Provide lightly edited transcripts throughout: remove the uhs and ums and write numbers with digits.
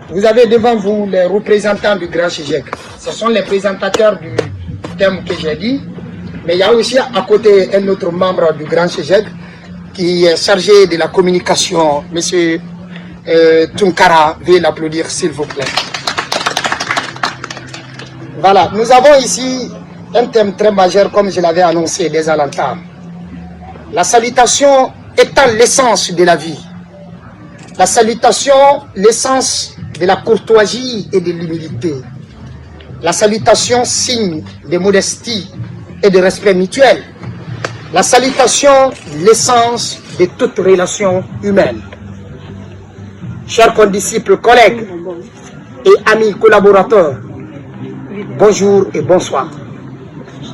Vous avez devant vous les représentants du Grand CGEC. Ce sont les présentateurs du thème que j'ai dit. Mais il y a aussi à côté un autre membre du Grand CGEC qui est chargé de la communication, M. Tunkara. Veuillez l'applaudir, s'il vous plaît. Voilà, nous avons ici un thème très majeur, comme je l'avais annoncé dès à l'entame. La salutation étant l'essence de la vie. La salutation, l'essence de la courtoisie et de l'humilité. La salutation, signe de modestie et de respect mutuel. La salutation, l'essence de toute relation humaine. Chers condisciples, collègues et amis collaborateurs, bonjour et bonsoir.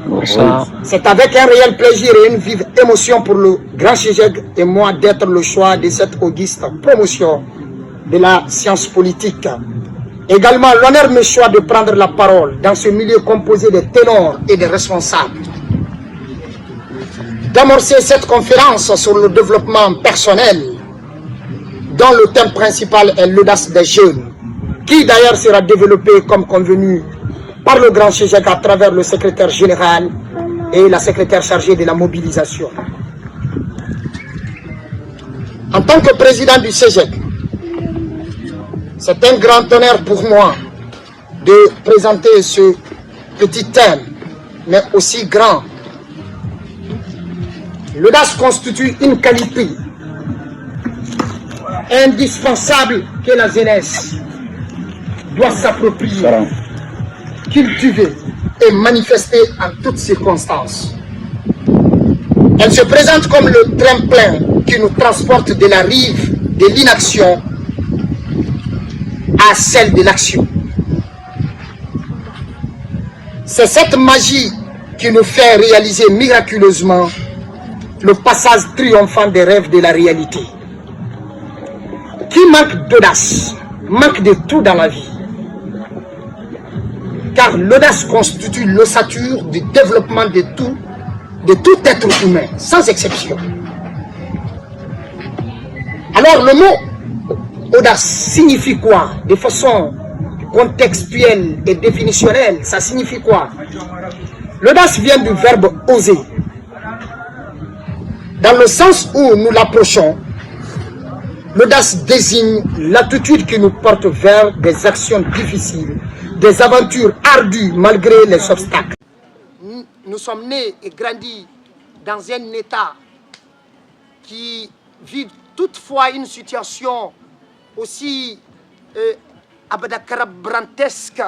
Bonsoir. C'est avec un réel plaisir et une vive émotion pour le Grand CGEC et moi d'être le choix de cette auguste promotion de la science politique. Également, l'honneur me choisit de prendre la parole dans ce milieu composé de ténors et de responsables. D'amorcer cette conférence sur le développement personnel, dont le thème principal est l'audace des jeunes, qui d'ailleurs sera développé comme convenu par le Grand CGEC à travers le secrétaire général et la secrétaire chargée de la mobilisation. En tant que président du CGEC, c'est un grand honneur pour moi de présenter ce petit thème, mais aussi grand. L'audace constitue une qualité indispensable que la jeunesse doit s'approprier, cultiver et manifester en toutes circonstances. Elle se présente comme le tremplin qui nous transporte de la rive de l'inaction à celle de l'action. C'est cette magie qui nous fait réaliser miraculeusement le passage triomphant des rêves de la réalité. Qui manque d'audace, manque de tout dans la vie. Car l'audace constitue l'ossature du développement de tout être humain, sans exception. Alors le mot audace signifie quoi? De façon contextuelle et définitionnelle, ça signifie quoi? L'audace vient du verbe oser. Dans le sens où nous l'approchons, l'audace désigne l'attitude qui nous porte vers des actions difficiles, des aventures ardues malgré les obstacles. Nous sommes nés et grandis dans un état qui vit toutefois une situation aussi abadacabrantesque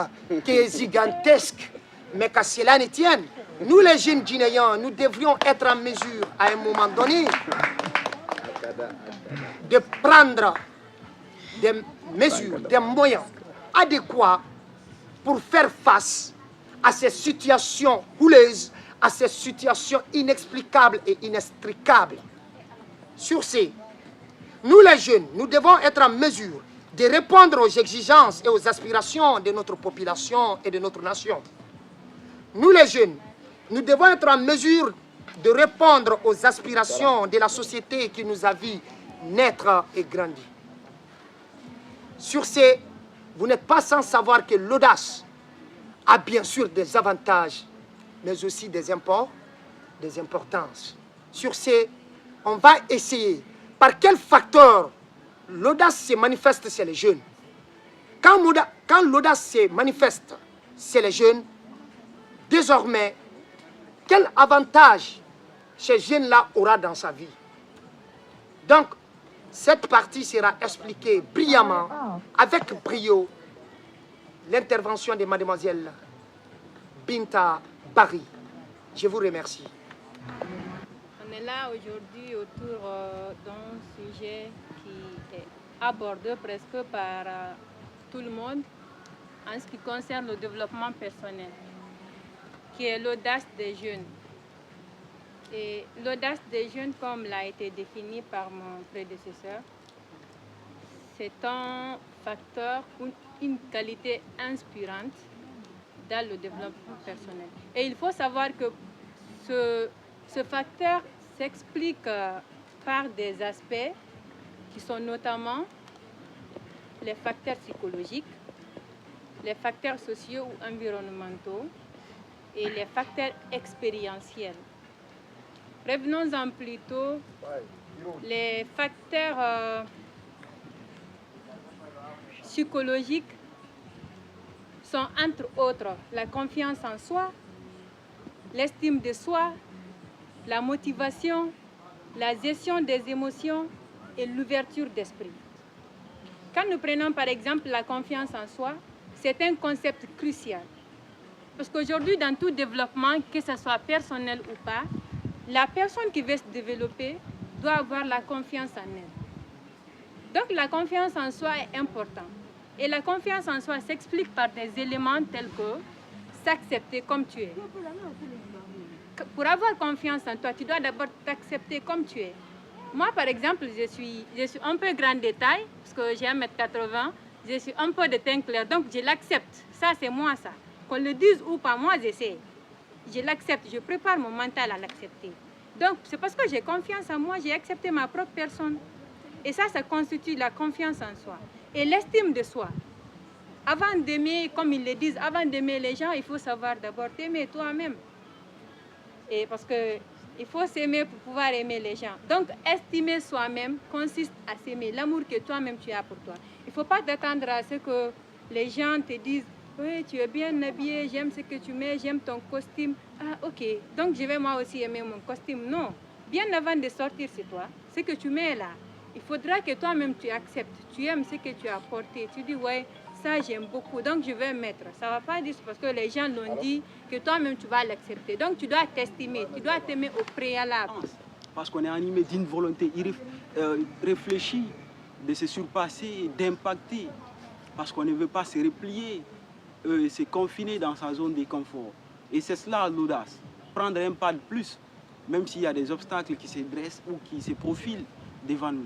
que gigantesque, mais qu'à cela ne tienne, nous les jeunes Guinéens, nous devrions être en mesure à un moment donné de prendre des mesures, des moyens adéquats pour faire face à ces situations houleuses, à ces situations inexplicables et inextricables. Sur ces, nous les jeunes, nous devons être en mesure de répondre aux exigences et aux aspirations de notre population et de notre nation. Nous les jeunes, nous devons être en mesure de répondre aux aspirations de la société qui nous a vu naître et grandir. Sur ces, vous n'êtes pas sans savoir que l'audace a bien sûr des avantages, mais aussi des importances. Sur ces, on va essayer par quel facteur l'audace se manifeste chez les jeunes. Quand l'audace se manifeste chez les jeunes, désormais, quel avantage ces jeunes-là aura dans sa vie? Donc, cette partie sera expliquée brillamment, avec brio, l'intervention de mademoiselle Binta Barry. Je vous remercie. On est là aujourd'hui autour d'un sujet qui est abordé presque par tout le monde en ce qui concerne le développement personnel, qui est l'audace des jeunes. Et l'audace des jeunes, comme l'a été défini par mon prédécesseur, c'est un facteur, une qualité inspirante dans le développement personnel. Et il faut savoir que ce facteur s'explique par des aspects qui sont notamment les facteurs psychologiques, les facteurs sociaux ou environnementaux et les facteurs expérientiels. Revenons-en plutôt, les facteurs psychologiques sont entre autres la confiance en soi, l'estime de soi, la motivation, la gestion des émotions et l'ouverture d'esprit. Quand nous prenons par exemple la confiance en soi, c'est un concept crucial. Parce qu'aujourd'hui, dans tout développement, que ce soit personnel ou pas, la personne qui veut se développer doit avoir la confiance en elle. Donc la confiance en soi est importante. Et la confiance en soi s'explique par des éléments tels que s'accepter comme tu es. Pour avoir confiance en toi, tu dois d'abord t'accepter comme tu es. Moi, par exemple, je suis un peu grande de taille, parce que j'ai 1m80, je suis un peu de teint clair, donc je l'accepte. Ça, c'est moi, ça. Qu'on le dise ou pas, moi, j'essaie. Je l'accepte, je prépare mon mental à l'accepter. Donc, c'est parce que j'ai confiance en moi, j'ai accepté ma propre personne. Et ça constitue la confiance en soi. Et l'estime de soi. Avant d'aimer, comme ils le disent, avant d'aimer les gens, il faut savoir d'abord t'aimer toi-même. Et parce qu'il faut s'aimer pour pouvoir aimer les gens. Donc, estimer soi-même consiste à s'aimer, l'amour que toi-même tu as pour toi. Il ne faut pas t'attendre à ce que les gens te disent « Oui, tu es bien habillé, j'aime ce que tu mets, j'aime ton costume. Ah, ok, donc je vais moi aussi aimer mon costume. » Non, bien avant de sortir chez toi, ce que tu mets là, il faudra que toi-même tu acceptes, tu aimes ce que tu as porté. Tu dis « Ouais, ça j'aime beaucoup, donc je vais mettre. » Ça ne va pas dire parce que les gens l'ont dit que toi-même tu vas l'accepter. Donc tu dois t'estimer, tu dois t'aimer au préalable. Parce qu'on est animé d'une volonté réfléchie de se surpasser, d'impacter. Parce qu'on ne veut pas se replier, se confiner dans sa zone de confort. Et c'est cela l'audace. Prendre un pas de plus, même s'il y a des obstacles qui se dressent ou qui se profilent devant nous.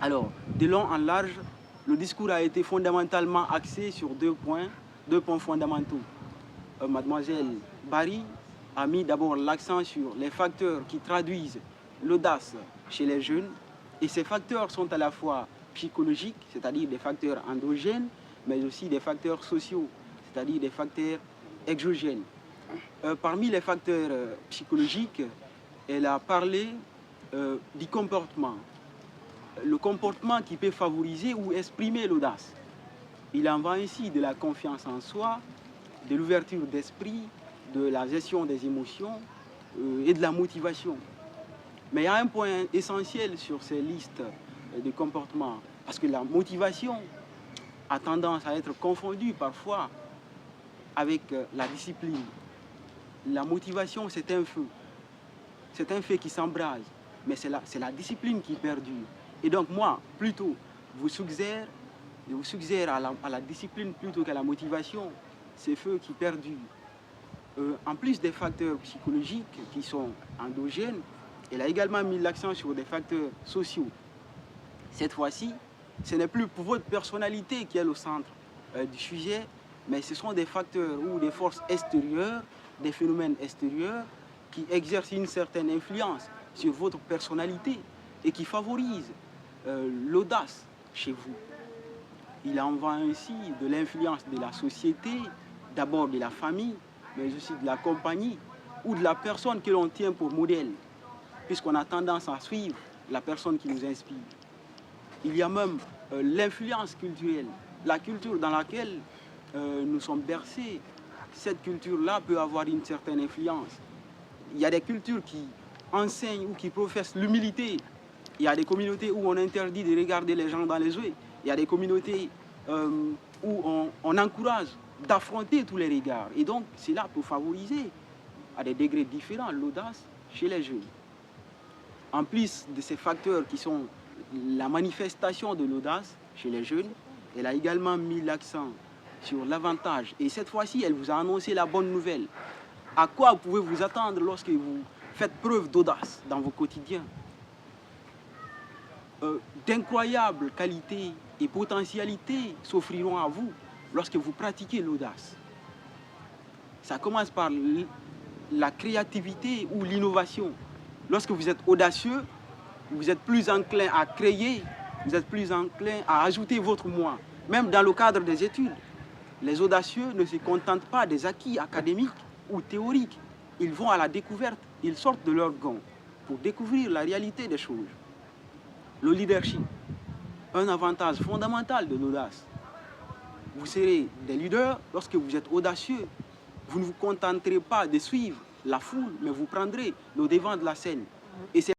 Alors, de long en large, le discours a été fondamentalement axé sur deux points fondamentaux. Mademoiselle Barry a mis d'abord l'accent sur les facteurs qui traduisent l'audace chez les jeunes. Et ces facteurs sont à la fois psychologiques, c'est-à-dire des facteurs endogènes, mais aussi des facteurs sociaux, c'est-à-dire des facteurs exogènes. Parmi les facteurs psychologiques, elle a parlé du comportement. Le comportement qui peut favoriser ou exprimer l'audace. Il en va ainsi de la confiance en soi, de l'ouverture d'esprit, de la gestion des émotions et de la motivation. Mais il y a un point essentiel sur ces listes de comportements, parce que la motivation a tendance à être confondue parfois avec la discipline. La motivation, c'est un feu. C'est un feu qui s'embrase, mais c'est la discipline qui perdure. Et donc moi, plutôt, je vous suggère à la discipline plutôt qu'à la motivation, ces feux qui perdurent. En plus des facteurs psychologiques qui sont endogènes, elle a également mis l'accent sur des facteurs sociaux. Cette fois-ci, ce n'est plus pour votre personnalité qui est au centre du sujet, mais ce sont des facteurs ou des forces extérieures, des phénomènes extérieurs qui exercent une certaine influence sur votre personnalité et qui favorisent l'audace chez vous. Il en va ainsi de l'influence de la société, d'abord de la famille, mais aussi de la compagnie ou de la personne que l'on tient pour modèle, puisqu'on a tendance à suivre la personne qui nous inspire. Il y a même l'influence culturelle, la culture dans laquelle nous sommes bercés. Cette culture-là peut avoir une certaine influence. Il y a des cultures qui enseignent ou qui professent l'humilité. Il y a des communautés où on interdit de regarder les gens dans les yeux. Il y a des communautés où on encourage d'affronter tous les regards. Et donc, cela peut favoriser, à des degrés différents, l'audace chez les jeunes. En plus de ces facteurs qui sont la manifestation de l'audace chez les jeunes, elle a également mis l'accent sur l'avantage. Et cette fois-ci, elle vous a annoncé la bonne nouvelle. À quoi vous pouvez vous attendre lorsque vous faites preuve d'audace dans vos quotidiens? D'incroyables qualités et potentialités s'offriront à vous lorsque vous pratiquez l'audace. Ça commence par la créativité ou l'innovation. Lorsque vous êtes audacieux, vous êtes plus enclin à créer vous êtes plus enclin à ajouter votre moi. Même dans le cadre des études, les audacieux ne se contentent pas des acquis académiques ou théoriques. Ils vont à la découverte, ils sortent de leur gants pour découvrir la réalité des choses. Le leadership, un avantage fondamental de l'audace. Vous serez des leaders lorsque vous êtes audacieux. Vous ne vous contenterez pas de suivre la foule, mais vous prendrez le devant de la scène. Et c'est